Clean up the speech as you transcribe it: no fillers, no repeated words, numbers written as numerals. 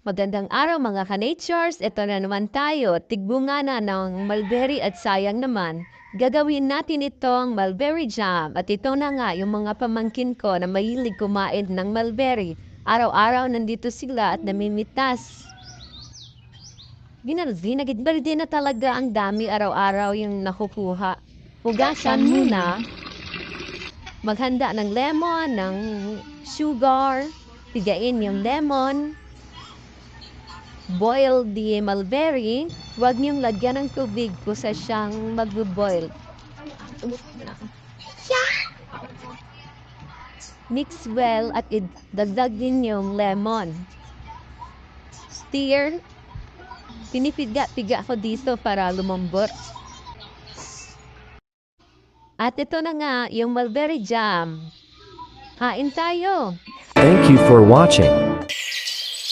Magandang araw mga ka-natures, ito na naman tayo, tigbunga na ng mulberry at sayang naman. Gagawin natin itong mulberry jam at ito na nga yung mga pamangkin ko na mahilig kumain ng mulberry. Araw-araw nandito sila at namimitas. Ginagidbal din na talaga ang dami araw-araw yung nakukuha. Hugasan muna, maghanda ng lemon, ng sugar, pigain yung lemon, boil the mulberry, huwag niyong lagyan ng tubig kung sa siyang mag-boil. Mix well at idagdag din yung lemon. Stir. Pinipiga-piga ko dito para lumambot. At ito na nga, yung mulberry jam. Kain tayo! Thank you for watching.